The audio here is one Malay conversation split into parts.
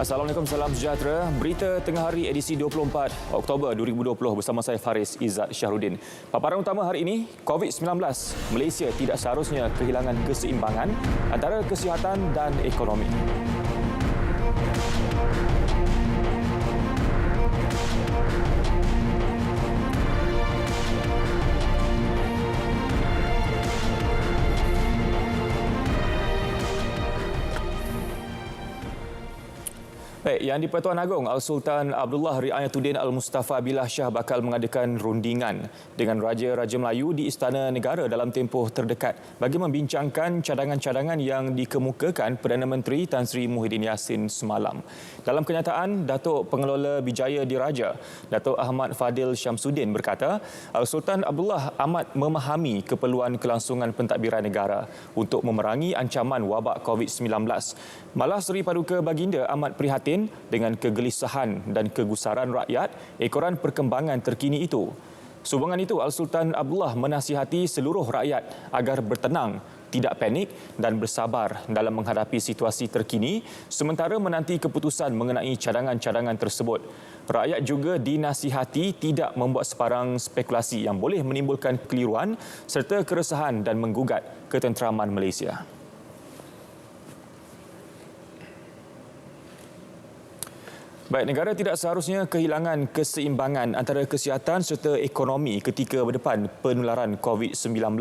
Assalamualaikum, salam sejahtera. Berita tengah hari edisi 24 Oktober 2020 bersama saya Faris Izzat Syahrudin. Paparan utama hari ini, COVID-19. Malaysia tidak seharusnya kehilangan keseimbangan antara kesihatan dan ekonomi. Baik, Yang di-Pertuan Agong Al-Sultan Abdullah Riayatuddin Al-Mustafa Billah Shah bakal mengadakan rundingan dengan Raja-Raja Melayu di Istana Negara dalam tempoh terdekat bagi membincangkan cadangan-cadangan yang dikemukakan Perdana Menteri Tan Sri Muhyiddin Yassin semalam. Dalam kenyataan, Datuk Pengelola Bijaya Diraja, Datuk Ahmad Fadil Syamsuddin berkata, Al-Sultan Abdullah amat memahami keperluan kelangsungan pentadbiran negara untuk memerangi ancaman wabak COVID-19. Malah Seri Paduka Baginda amat prihatin dengan kegelisahan dan kegusaran rakyat ekoran perkembangan terkini itu. Sumbangan itu, Al-Sultan Abdullah menasihati seluruh rakyat agar bertenang, tidak panik dan bersabar dalam menghadapi situasi terkini sementara menanti keputusan mengenai cadangan-cadangan tersebut. Rakyat juga dinasihati tidak membuat sebarang spekulasi yang boleh menimbulkan kekeliruan serta keresahan dan menggugat ketenteraman Malaysia. Baik, negara tidak seharusnya kehilangan keseimbangan antara kesihatan serta ekonomi ketika berdepan penularan COVID-19.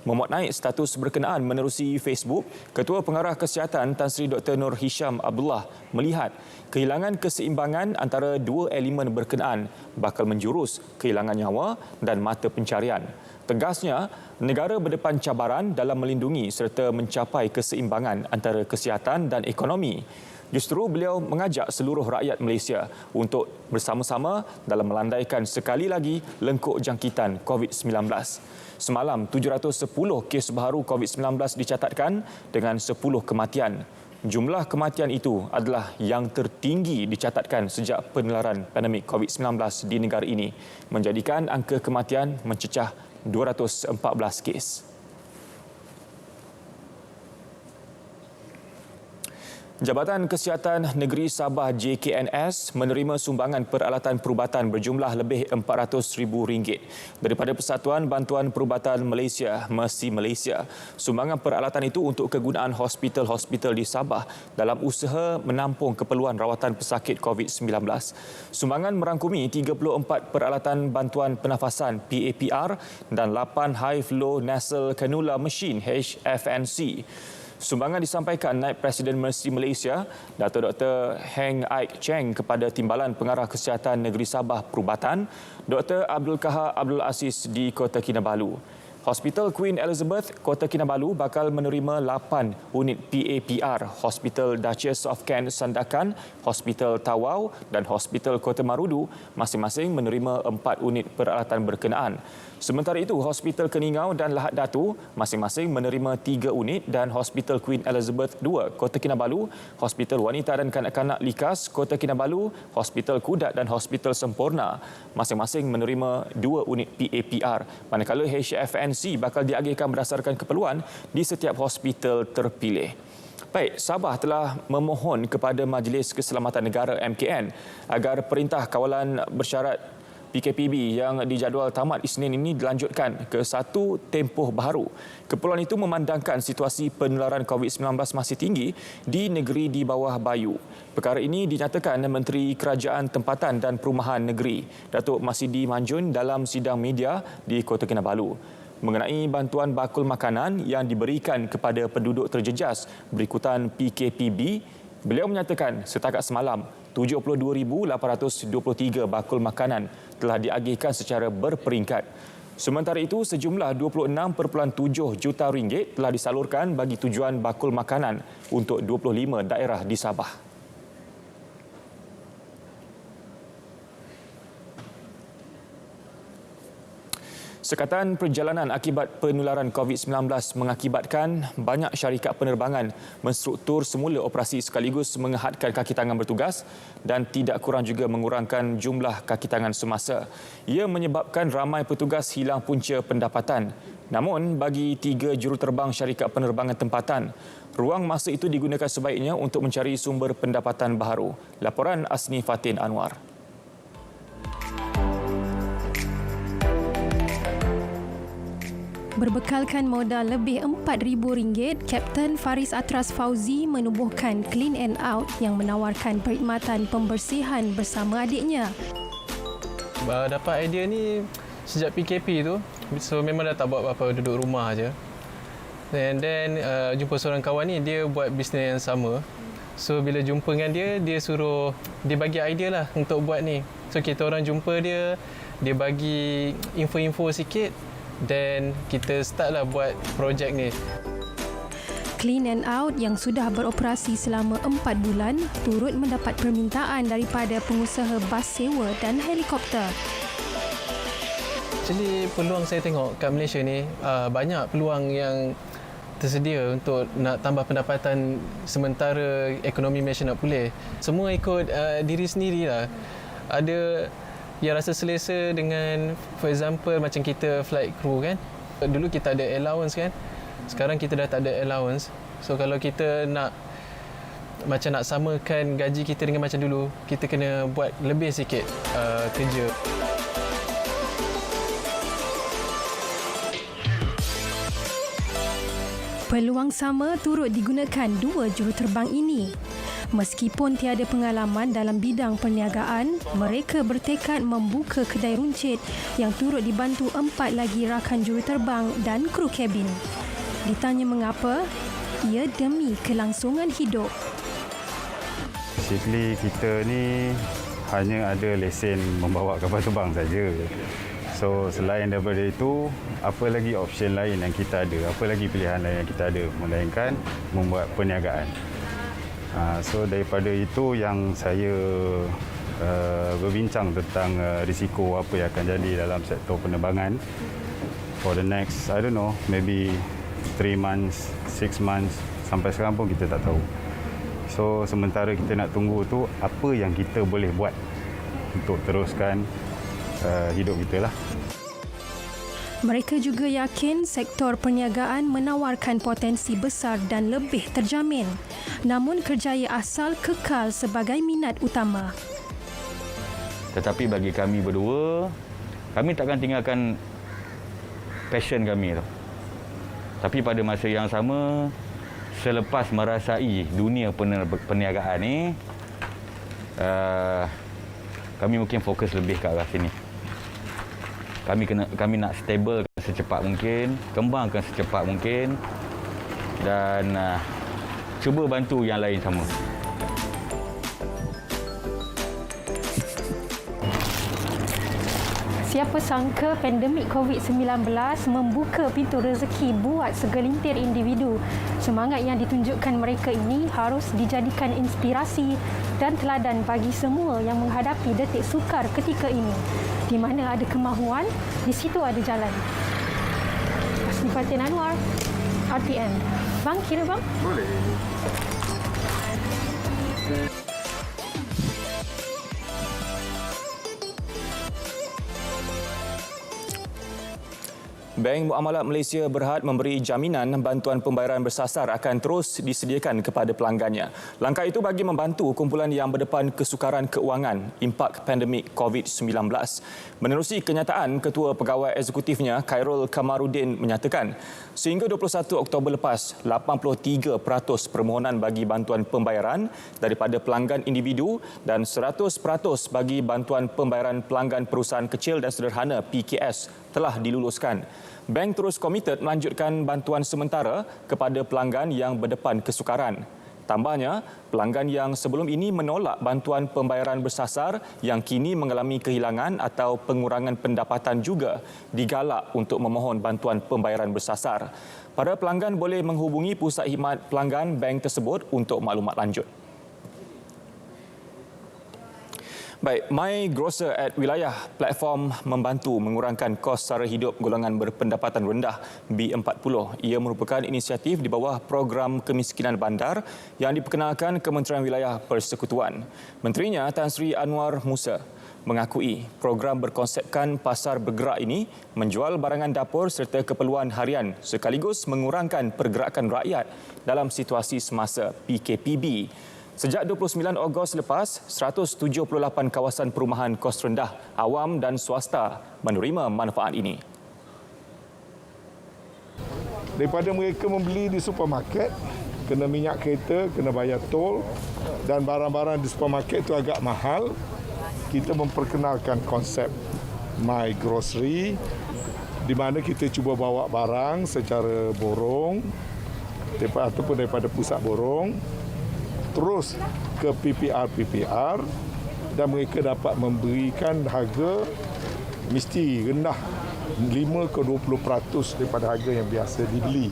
Memuat naik status berkenaan menerusi Facebook, Ketua Pengarah Kesihatan Tan Sri Dr. Nur Hisham Abdullah melihat kehilangan keseimbangan antara dua elemen berkenaan bakal menjurus kehilangan nyawa dan mata pencarian. Tegasnya, negara berdepan cabaran dalam melindungi serta mencapai keseimbangan antara kesihatan dan ekonomi. Justru beliau mengajak seluruh rakyat Malaysia untuk bersama-sama dalam melandaikan sekali lagi lengkuk jangkitan COVID-19. Semalam, 710 kes baharu COVID-19 dicatatkan dengan 10 kematian. Jumlah kematian itu adalah yang tertinggi dicatatkan sejak penularan pandemik COVID-19 di negara ini, menjadikan angka kematian mencecah 214 kes. Jabatan Kesihatan Negeri Sabah JKNS menerima sumbangan peralatan perubatan berjumlah lebih RM400,000 daripada Persatuan Bantuan Perubatan Malaysia (MERSI Malaysia). Sumbangan peralatan itu untuk kegunaan hospital-hospital di Sabah dalam usaha menampung keperluan rawatan pesakit COVID-19. Sumbangan merangkumi 34 peralatan bantuan pernafasan PAPR dan 8 High Flow Nasal Cannula Machine HFNC. Sumbangan disampaikan Naib Presiden MERSI Malaysia, Dato' Dr. Heng Aik Cheng kepada Timbalan Pengarah Kesihatan Negeri Sabah Perubatan, Dr. Abdul Kahar Abdul Aziz di Kota Kinabalu. Hospital Queen Elizabeth, Kota Kinabalu bakal menerima 8 unit PAPR, Hospital Duchess of Kent Sandakan, Hospital Tawau dan Hospital Kota Marudu masing-masing menerima 4 unit peralatan berkenaan. Sementara itu, Hospital Keningau dan Lahad Datu masing-masing menerima 3 unit dan Hospital Queen Elizabeth II, Kota Kinabalu, Hospital Wanita dan Kanak-Kanak Likas, Kota Kinabalu, Hospital Kudat dan Hospital Sempurna masing-masing menerima 2 unit PAPR, manakala HFNC bakal diagihkan berdasarkan keperluan di setiap hospital terpilih. Baik, Sabah telah memohon kepada Majlis Keselamatan Negara MKN agar Perintah Kawalan Bersyarat PKPB yang dijadual tamat Isnin ini dilanjutkan ke satu tempoh baharu. Keperluan itu memandangkan situasi penularan COVID-19 masih tinggi di negeri di bawah bayu. Perkara ini dinyatakan Menteri Kerajaan Tempatan dan Perumahan Negeri, Datuk Masidi Manjun dalam sidang media di Kota Kinabalu mengenai bantuan bakul makanan yang diberikan kepada penduduk terjejas berikutan PKPB. Beliau menyatakan setakat semalam 72,823 bakul makanan telah diagihkan secara berperingkat. Sementara itu, sejumlah 26.7 juta ringgit telah disalurkan bagi tujuan bakul makanan untuk 25 daerah di Sabah. Sekatan perjalanan akibat penularan COVID-19 mengakibatkan banyak syarikat penerbangan menstruktur semula operasi sekaligus mengehadkan kaki tangan bertugas dan tidak kurang juga mengurangkan jumlah kaki tangan semasa. Ia menyebabkan ramai petugas hilang punca pendapatan. Namun, bagi 3 juruterbang syarikat penerbangan tempatan, ruang masa itu digunakan sebaiknya untuk mencari sumber pendapatan baharu. Laporan Asni Fatin Anwar. Berbekalkan modal lebih RM4,000, Kapten Faris Atras Fauzi menubuhkan Clean and Out yang menawarkan perkhidmatan pembersihan bersama adiknya. Dapat idea ni sejak PKP tu, so memang dah tak buat apa-apa, duduk rumah aja. And then jumpa seorang kawan ni, dia buat bisnes yang sama. So bila jumpa dengan dia bagi idea lah untuk buat ni. So kita orang jumpa dia bagi info-info sikit. Dan kita startlah buat projek ni. Clean and Out yang sudah beroperasi selama 4 bulan turut mendapat permintaan daripada pengusaha bas sewa dan helikopter. Actually, peluang saya tengok kat Malaysia ni, banyak peluang yang tersedia untuk nak tambah pendapatan sementara ekonomi Malaysia nak pulih. Semua ikut diri sendirilah. Ada yang rasa selesa dengan, for example, macam kita flight crew kan. Dulu kita ada allowance kan. Sekarang kita dah tak ada allowance. So kalau kita nak samakan gaji kita dengan macam dulu, kita kena buat lebih sikit kerja. Peluang sama turut digunakan 2 juruterbang ini. Meskipun tiada pengalaman dalam bidang perniagaan, mereka bertekad membuka kedai runcit yang turut dibantu 4 lagi rakan juruterbang dan kru kabin. Ditanya mengapa, ia demi kelangsungan hidup. Basically kita ni hanya ada lesen membawa kapal terbang saja. So selain daripada itu, apa lagi option lain yang kita ada? Apa lagi pilihan lain yang kita ada melainkan membuat perniagaan? So daripada itu yang saya berbincang tentang risiko apa yang akan jadi dalam sektor penerbangan for the next, I don't know, maybe 3 months, 6 months, sampai sekarang pun kita tak tahu. So sementara kita nak tunggu tu, apa yang kita boleh buat untuk teruskan hidup kita lah. Mereka juga yakin sektor perniagaan menawarkan potensi besar dan lebih terjamin. Namun kerjaya asal kekal sebagai minat utama. Tetapi bagi kami berdua, kami takkan tinggalkan passion kami tu. Tapi pada masa yang sama, selepas merasai dunia perniagaan ni, kami mungkin fokus lebih ke arah sini. Kami nak stable secepat mungkin, kembangkan secepat mungkin dan cuba bantu yang lain sama. Siapa sangka pandemik COVID-19 membuka pintu rezeki buat segelintir individu. Semangat yang ditunjukkan mereka ini harus dijadikan inspirasi dan teladan bagi semua yang menghadapi detik sukar ketika ini. Di mana ada kemahuan, di situ ada jalan. Asni Fatin Anwar, RTM. Bang, kira bang? Boleh. Bank Muamalat Malaysia berhad memberi jaminan bantuan pembayaran bersasar akan terus disediakan kepada pelanggannya. Langkah itu bagi membantu kumpulan yang berdepan kesukaran keuangan impak pandemik COVID-19. Menerusi kenyataan, Ketua Pegawai Eksekutifnya Khairul Kamaruddin menyatakan, sehingga 21 Oktober lepas, 83% permohonan bagi bantuan pembayaran daripada pelanggan individu dan 100% bagi bantuan pembayaran pelanggan perusahaan kecil dan sederhana PKS telah diluluskan. Bank terus komited melanjutkan bantuan sementara kepada pelanggan yang berdepan kesukaran. Tambahnya, pelanggan yang sebelum ini menolak bantuan pembayaran bersasar yang kini mengalami kehilangan atau pengurangan pendapatan juga digalak untuk memohon bantuan pembayaran bersasar. Para pelanggan boleh menghubungi pusat khidmat pelanggan bank tersebut untuk maklumat lanjut. Baik, My Grocer at Wilayah, platform membantu mengurangkan kos sara hidup golongan berpendapatan rendah B40. Ia merupakan inisiatif di bawah program kemiskinan bandar yang diperkenalkan Kementerian Wilayah Persekutuan. Menterinya Tan Sri Anwar Musa mengakui program berkonsepkan pasar bergerak ini menjual barangan dapur serta keperluan harian sekaligus mengurangkan pergerakan rakyat dalam situasi semasa PKPB. Sejak 29 Ogos lepas, 178 kawasan perumahan kos rendah, awam dan swasta menerima manfaat ini. Daripada mereka membeli di supermarket, kena minyak kereta, kena bayar tol dan barang-barang di supermarket itu agak mahal, kita memperkenalkan konsep My Grocery di mana kita cuba bawa barang secara borong ataupun daripada pusat borong terus ke PPR dan mereka dapat memberikan harga mesti rendah 5 ke 20% daripada harga yang biasa dibeli.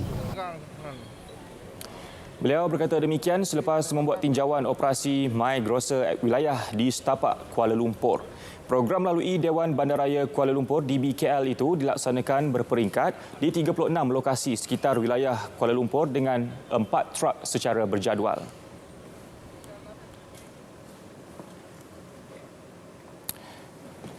Beliau berkata demikian selepas membuat tinjauan operasi My Grocer wilayah di Setapak, Kuala Lumpur. Program melalui Dewan Bandaraya Kuala Lumpur DBKL itu dilaksanakan berperingkat di 36 lokasi sekitar wilayah Kuala Lumpur dengan 4 truk secara berjadual.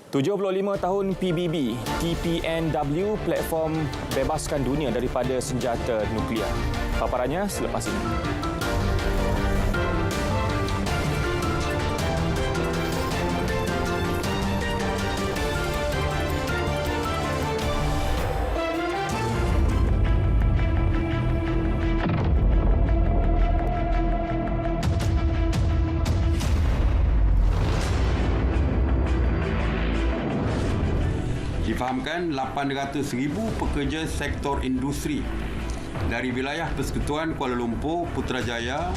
"75 tahun PBB, TPNW platform bebaskan dunia daripada senjata nuklear." Paparannya selepas ini. Difahamkan 800,000 pekerja sektor industri dari wilayah Persekutuan Kuala Lumpur, Putrajaya,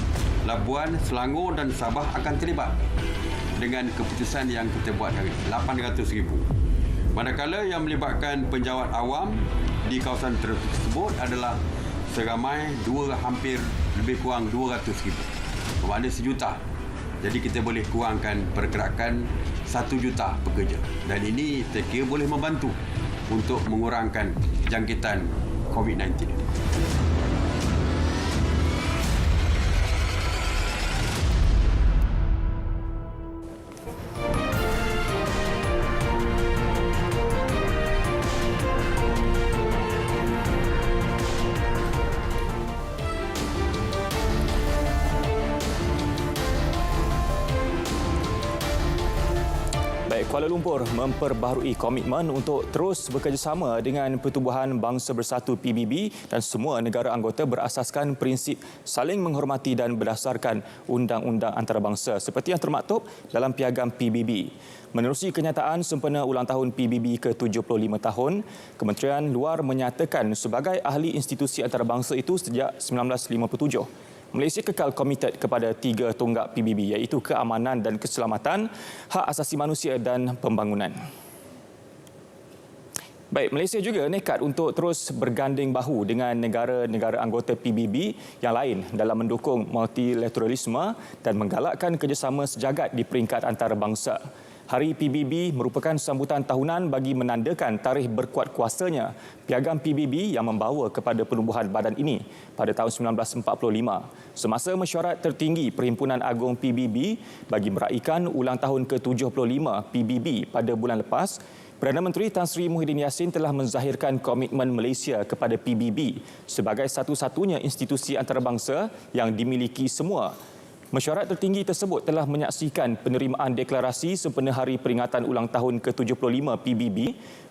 Labuan, Selangor dan Sabah akan terlibat dengan keputusan yang kita buat hari ini, 800,000. Manakala yang melibatkan penjawat awam di kawasan tersebut adalah seramai hampir lebih kurang 200,000. Bermakna 1 juta. Jadi kita boleh kurangkan pergerakan 1 juta pekerja. Dan ini saya kira boleh membantu untuk mengurangkan jangkitan COVID-19. Kuala Lumpur memperbaharui komitmen untuk terus bekerjasama dengan Pertubuhan Bangsa Bersatu PBB dan semua negara anggota berasaskan prinsip saling menghormati dan berdasarkan undang-undang antarabangsa seperti yang termaktub dalam piagam PBB. Menerusi kenyataan sempena ulang tahun PBB ke-75 tahun, Kementerian Luar menyatakan sebagai ahli institusi antarabangsa itu sejak 1957. Malaysia kekal komited kepada 3 tonggak PBB iaitu keamanan dan keselamatan, hak asasi manusia dan pembangunan. Baik, Malaysia juga nekat untuk terus berganding bahu dengan negara-negara anggota PBB yang lain dalam mendukung multilateralisme dan menggalakkan kerjasama sejagat di peringkat antarabangsa. Hari PBB merupakan sambutan tahunan bagi menandakan tarikh berkuat kuasanya piagam PBB yang membawa kepada penubuhan badan ini pada tahun 1945 semasa mesyuarat tertinggi Perhimpunan Agung PBB bagi meraikan ulang tahun ke-75 PBB pada bulan lepas. Perdana Menteri Tan Sri Muhyiddin Yassin telah menzahirkan komitmen Malaysia kepada PBB sebagai satu-satunya institusi antarabangsa yang dimiliki semua. Mesyuarat tertinggi tersebut telah menyaksikan penerimaan deklarasi sempena hari peringatan ulang tahun ke-75 PBB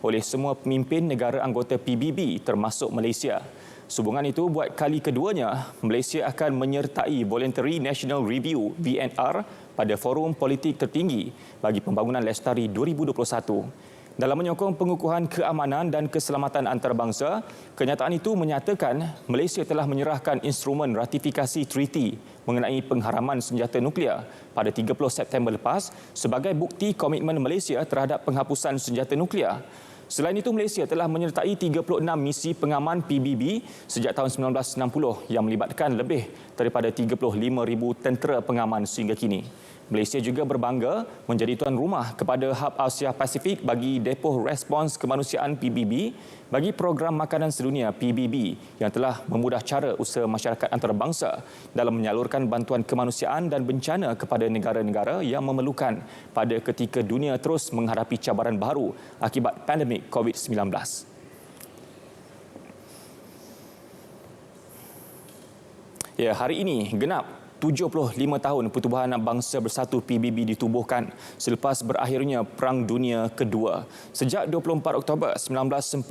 oleh semua pemimpin negara anggota PBB termasuk Malaysia. Sehubungan itu, buat kali keduanya, Malaysia akan menyertai Voluntary National Review (VNR) pada Forum Politik Tertinggi bagi Pembangunan Lestari 2021. Dalam menyokong pengukuhan keamanan dan keselamatan antarabangsa, kenyataan itu menyatakan Malaysia telah menyerahkan instrumen ratifikasi treaty mengenai pengharaman senjata nuklear pada 30 September lepas sebagai bukti komitmen Malaysia terhadap penghapusan senjata nuklear. Selain itu, Malaysia telah menyertai 36 misi pengaman PBB sejak tahun 1960 yang melibatkan lebih daripada 35,000 tentera pengaman sehingga kini. Malaysia juga berbangga menjadi tuan rumah kepada Hub Asia Pasifik bagi Depoh Respons Kemanusiaan PBB bagi Program Makanan Sedunia PBB yang telah memudah cara usaha masyarakat antarabangsa dalam menyalurkan bantuan kemanusiaan dan bencana kepada negara-negara yang memerlukan pada ketika dunia terus menghadapi cabaran baru akibat pandemik COVID-19. Ya, hari ini genap 75 tahun Pertubuhan Bangsa Bersatu PBB ditubuhkan selepas berakhirnya Perang Dunia Kedua. Sejak 24 Oktober 1945,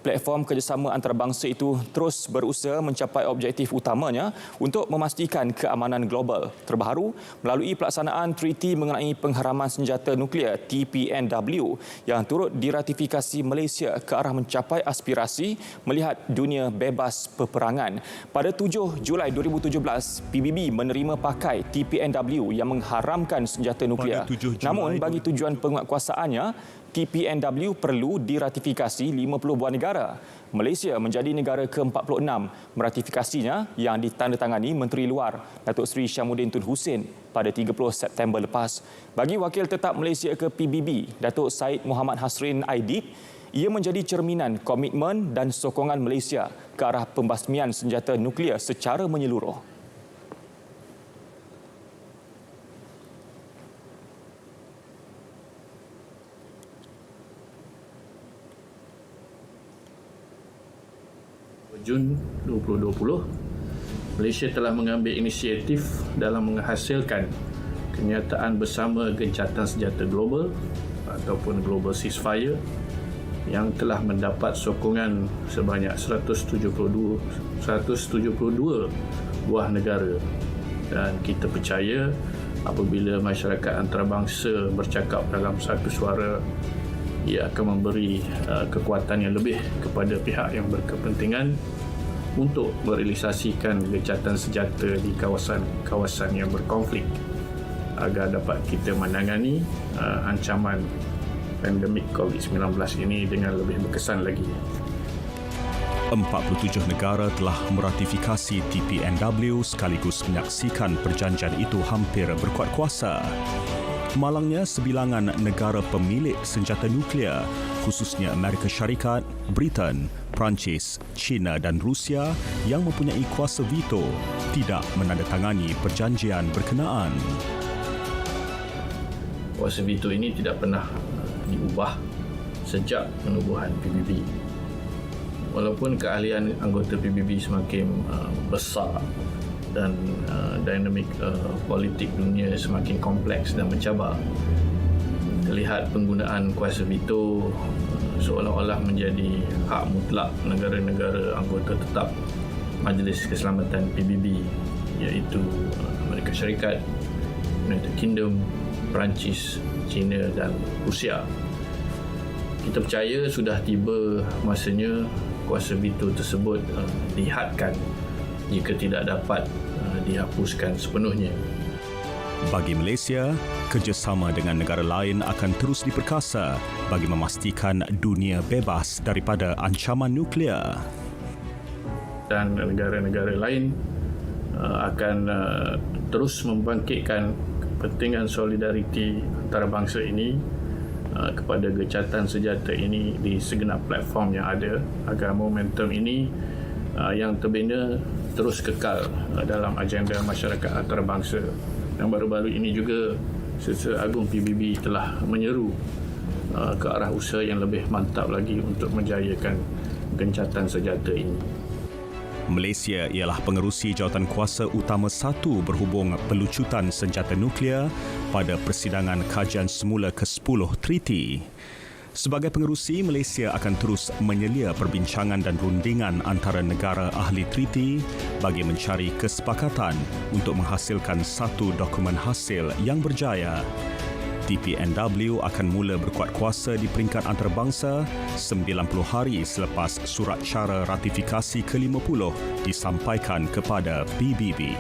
platform kerjasama antarabangsa itu terus berusaha mencapai objektif utamanya untuk memastikan keamanan global. Terbaru, melalui pelaksanaan Treaty mengenai pengharaman senjata nuklear TPNW yang turut diratifikasi Malaysia ke arah mencapai aspirasi melihat dunia bebas peperangan. Pada 7 Julai 2017, PBB menerima pakai TPNW yang mengharamkan senjata nuklear. Namun bagi tujuan penguatkuasaannya, TPNW perlu diratifikasi 50 buah negara. Malaysia menjadi negara ke-46 meratifikasinya yang ditandatangani Menteri Luar Datuk Seri Syamuddin Tun Hussein pada 30 September lepas. Bagi Wakil Tetap Malaysia ke PBB, Datuk Syed Muhammad Hasrin Aidit, ia menjadi cerminan komitmen dan sokongan Malaysia ke arah pembasmian senjata nuklear secara menyeluruh. Jun 2020, Malaysia telah mengambil inisiatif dalam menghasilkan kenyataan bersama gencatan senjata global ataupun Global Ceasefire yang telah mendapat sokongan sebanyak 172 buah negara. Dan kita percaya apabila masyarakat antarabangsa bercakap dalam satu suara, ia akan memberi kekuatan yang lebih kepada pihak yang berkepentingan untuk merealisasikan gencatan senjata di kawasan-kawasan yang berkonflik agar dapat kita menangani ancaman pandemik COVID-19 ini dengan lebih berkesan lagi. 47 negara telah meratifikasi TPNW sekaligus menyaksikan perjanjian itu hampir berkuat kuasa. Malangnya sebilangan negara pemilik senjata nuklear, khususnya Amerika Syarikat, Britain, Perancis, China dan Rusia yang mempunyai kuasa veto, tidak menandatangani perjanjian berkenaan. Kuasa veto ini tidak pernah diubah sejak penubuhan PBB. Walaupun keahlian anggota PBB semakin besar dan dinamik politik dunia semakin kompleks dan mencabar, terlihat penggunaan kuasa veto seolah-olah menjadi hak mutlak negara-negara anggota tetap Majlis Keselamatan PBB, iaitu Amerika Syarikat, United Kingdom, Perancis, China dan Rusia. Kita percaya sudah tiba masanya kuasa veto tersebut dihadkan jika tidak dapat dihapuskan sepenuhnya. Bagi Malaysia, kerjasama dengan negara lain akan terus diperkasa bagi memastikan dunia bebas daripada ancaman nuklear. Dan negara-negara lain akan terus membangkitkan kepentingan solidariti antarabangsa ini kepada gencatan senjata ini di segenap platform yang ada agar momentum ini yang terbina terus kekal dalam agenda masyarakat antarabangsa. Dan baru-baru ini juga Sesar Agung PBB telah menyeru ke arah usaha yang lebih mantap lagi untuk menjayakan gencatan senjata ini. Malaysia ialah pengerusi jawatan kuasa utama 1 berhubung pelucutan senjata nuklear pada persidangan kajian semula ke-10 Treaty. Sebagai pengerusi, Malaysia akan terus menyelia perbincangan dan rundingan antara negara ahli treaty bagi mencari kesepakatan untuk menghasilkan satu dokumen hasil yang berjaya. TPNW akan mula berkuat kuasa di peringkat antarabangsa 90 hari selepas surat cara ratifikasi ke-50 disampaikan kepada PBB.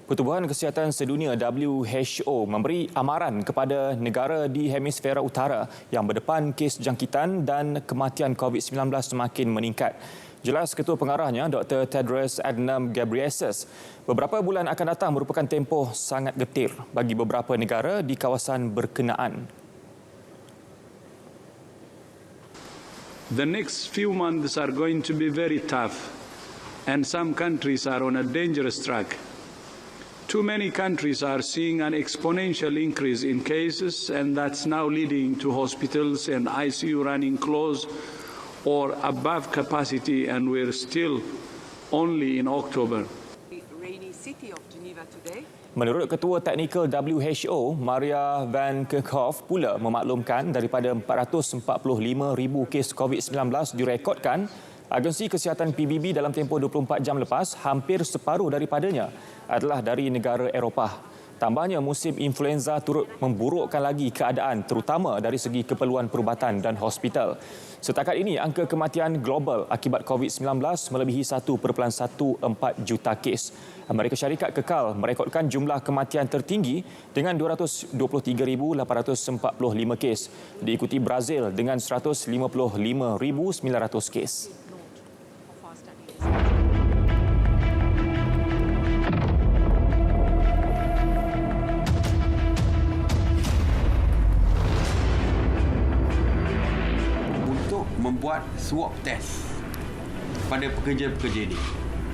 Pertubuhan Kesihatan Sedunia WHO memberi amaran kepada negara di hemisfera utara yang berdepan kes jangkitan dan kematian COVID-19 semakin meningkat. Jelas Ketua Pengarahnya Dr. Tedros Adhanom Ghebreyesus, beberapa bulan akan datang merupakan tempoh sangat getir bagi beberapa negara di kawasan berkenaan. The next few months are going to be very tough, and some countries are on a dangerous track. Too many countries are seeing an exponential increase in cases, and that's now leading to hospitals and ICU running close or above capacity, and we're still only in October. Menurut Ketua Teknikal WHO, Maria Van Kerkhove pula memaklumkan daripada 445,000 kes COVID-19 direkodkan, agensi kesihatan PBB dalam tempoh 24 jam lepas, hampir separuh daripadanya adalah dari negara Eropah. Tambahnya, musim influenza turut memburukkan lagi keadaan terutama dari segi keperluan perubatan dan hospital. Setakat ini, angka kematian global akibat COVID-19 melebihi 1.14 juta kes. Amerika Syarikat kekal merekodkan jumlah kematian tertinggi dengan 223,845 kes. Diikuti Brazil dengan 155,900 kes. Membuat swab test pada pekerja-pekerja ini,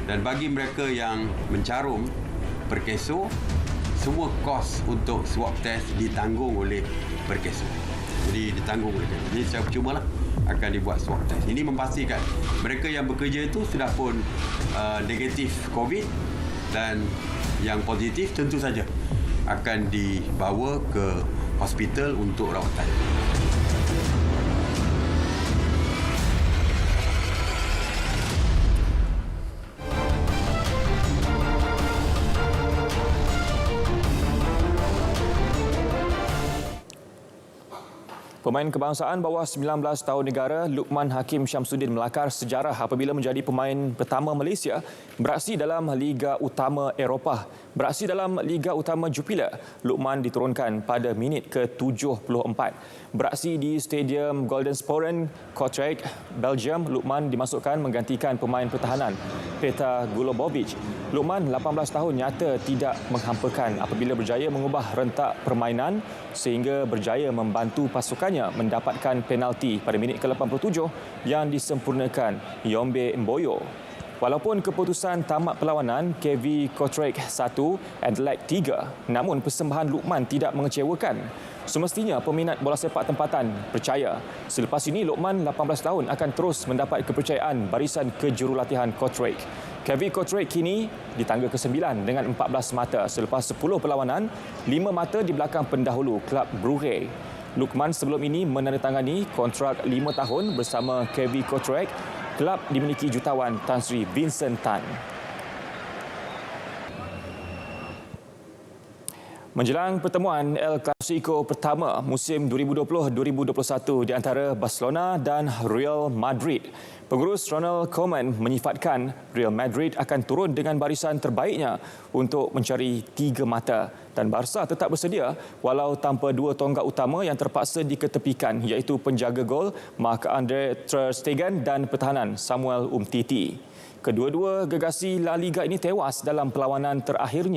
dan bagi mereka yang mencarum Perkeso, semua kos untuk swab test ditanggung oleh Perkeso. Jadi ditanggung oleh mereka. Jadi secara percuma lah akan dibuat swab test. Ini memastikan mereka yang bekerja itu sudah pun negatif COVID, dan yang positif tentu saja akan dibawa ke hospital untuk rawatan. Pemain kebangsaan bawah 19 tahun negara Luqman Hakim Syamsuddin melakar sejarah apabila menjadi pemain pertama Malaysia beraksi dalam Liga Utama Eropah. Beraksi dalam Liga Utama Jupiler, Luqman diturunkan pada minit ke-74. Beraksi di Stadium Goldensporen, Kortrijk, Belgium, Luqman dimasukkan menggantikan pemain pertahanan Petar Gulobovic. Luqman, 18 tahun, nyata tidak menghampakan apabila berjaya mengubah rentak permainan sehingga berjaya membantu pasukannya mendapatkan penalti pada minit ke-87 yang disempurnakan Yombe Mboyo. Walaupun keputusan tamat perlawanan KV Kortrijk 1, Adelaide 3, namun persembahan Luqman tidak mengecewakan. Semestinya peminat bola sepak tempatan percaya selepas ini Luqman 18 tahun akan terus mendapat kepercayaan barisan kejurulatihan Kortrijk. KV Kortrijk kini di tangga ke-9 dengan 14 mata selepas 10 perlawanan, 5 mata di belakang pendahulu klub Brugge. Luqman sebelum ini menandatangani kontrak 5 tahun bersama KV Kortrijk. Kelab dimiliki jutawan Tan Sri Vincent Tan. Menjelang pertemuan El Clasico pertama musim 2020-2021 di antara Barcelona dan Real Madrid, pengurus Ronald Koeman menyifatkan Real Madrid akan turun dengan barisan terbaiknya untuk mencari 3 mata, dan Barca tetap bersedia walau tanpa 2 tonggak utama yang terpaksa diketepikan, iaitu penjaga gol Marc-Andre ter Stegen dan pertahanan Samuel Umtiti. Kedua-dua gegasi La Liga ini tewas dalam perlawanan terakhir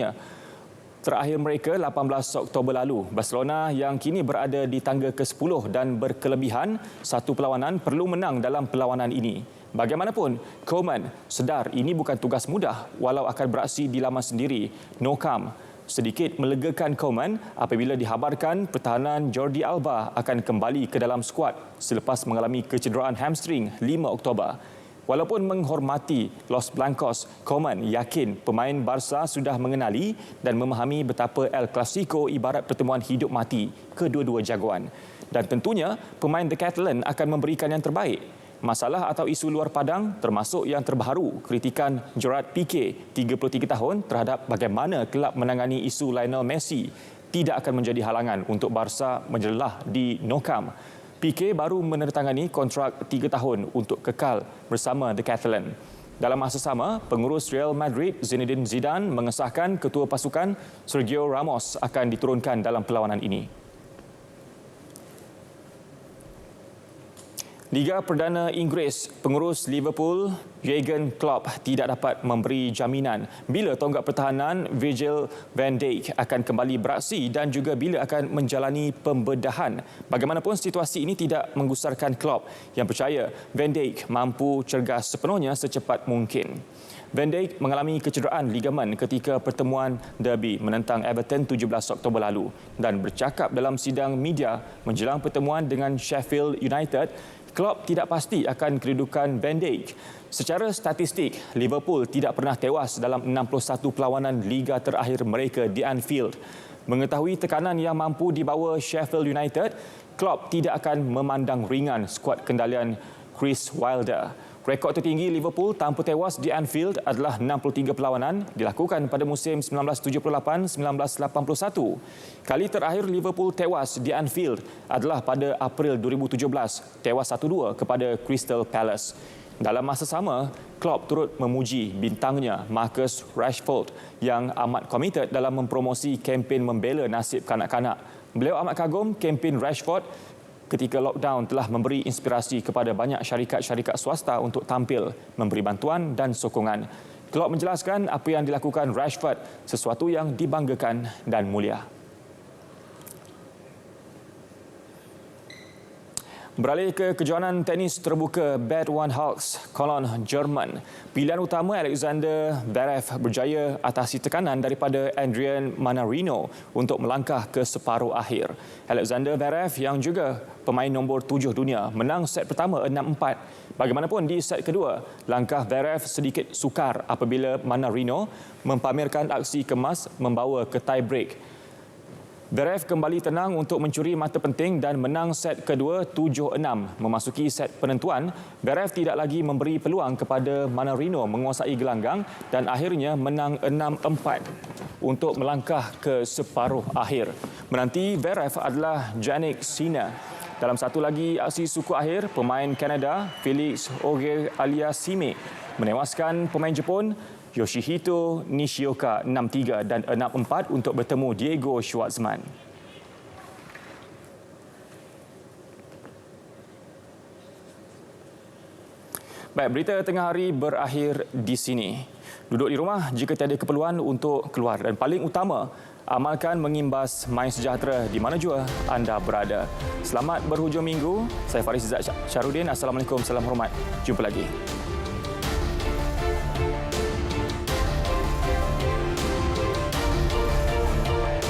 mereka 18 Oktober lalu. Barcelona yang kini berada di tangga ke-10 dan berkelebihan satu perlawanan perlu menang dalam perlawanan ini. Bagaimanapun, Koeman sedar ini bukan tugas mudah walau akan beraksi di laman sendiri, Nou Camp. Sedikit melegakan Koeman apabila dihabarkan pertahanan Jordi Alba akan kembali ke dalam skuad selepas mengalami kecederaan hamstring 5 Oktober. Walaupun menghormati Los Blancos, Koeman yakin pemain Barca sudah mengenali dan memahami betapa El Clasico ibarat pertemuan hidup mati kedua-dua jagoan. Dan tentunya pemain The Catalan akan memberikan yang terbaik. Masalah atau isu luar padang termasuk yang terbaru, kritikan Gerard Piqué, 33 tahun, terhadap bagaimana kelab menangani isu Lionel Messi tidak akan menjadi halangan untuk Barca menjelah di Nou Camp. Piqué baru menandatangani kontrak 3 tahun untuk kekal bersama The Catalan. Dalam masa sama, pengurus Real Madrid Zinedine Zidane mengesahkan ketua pasukan Sergio Ramos akan diturunkan dalam perlawanan ini. Liga Perdana Inggeris, pengurus Liverpool, Jurgen Klopp tidak dapat memberi jaminan bila tonggak pertahanan Virgil van Dijk akan kembali beraksi dan juga bila akan menjalani pembedahan. Bagaimanapun situasi ini tidak menggusarkan Klopp yang percaya Van Dijk mampu cergas sepenuhnya secepat mungkin. Van Dijk mengalami kecederaan ligamen ketika pertemuan derby menentang Everton 17 Oktober lalu dan bercakap dalam sidang media menjelang pertemuan dengan Sheffield United, Klopp tidak pasti akan kedudukan Van Dijk. Secara statistik, Liverpool tidak pernah tewas dalam 61 perlawanan liga terakhir mereka di Anfield. Mengetahui tekanan yang mampu dibawa Sheffield United, Klopp tidak akan memandang ringan skuad kendalian Chris Wilder. Rekod tertinggi Liverpool tanpa tewas di Anfield adalah 63 perlawanan dilakukan pada musim 1978-1981. Kali terakhir Liverpool tewas di Anfield adalah pada April 2017, tewas 1-2 kepada Crystal Palace. Dalam masa sama, Klopp turut memuji bintangnya Marcus Rashford yang amat komited dalam mempromosi kempen membela nasib kanak-kanak. Beliau amat kagum kempen Rashford ketika lockdown telah memberi inspirasi kepada banyak syarikat-syarikat swasta untuk tampil, memberi bantuan dan sokongan. Klopp menjelaskan apa yang dilakukan Rashford sesuatu yang dibanggakan dan mulia. Beralih ke kejohanan tenis terbuka Bad One Hawks, Cologne, Jerman. Pilihan utama Alexander Zverev berjaya atasi tekanan daripada Adrian Manarino untuk melangkah ke separuh akhir. Alexander Zverev yang juga pemain nombor 7 dunia menang set pertama 6-4. Bagaimanapun di set kedua, langkah Zverev sedikit sukar apabila Manarino mempamerkan aksi kemas membawa ke tie break. Zverev kembali tenang untuk mencuri mata penting dan menang set kedua 7-6. Memasuki set penentuan, Zverev tidak lagi memberi peluang kepada Manarino menguasai gelanggang dan akhirnya menang 6-4 untuk melangkah ke separuh akhir. Menanti Zverev adalah Jannik Sinner. Dalam satu lagi aksi suku akhir, pemain Kanada Felix Auger-Aliassime menewaskan pemain Jepun Yoshihito Nishioka 6-3 dan 6-4 untuk bertemu Diego Schwartzman. Baik, berita tengah hari berakhir di sini. Duduk di rumah jika tiada keperluan untuk keluar dan paling utama, amalkan mengimbas Main Sejahtera di mana jua anda berada. Selamat berhujung minggu. Saya Faris Izzat Syarudin. Assalamualaikum, salam hormat. Jumpa lagi.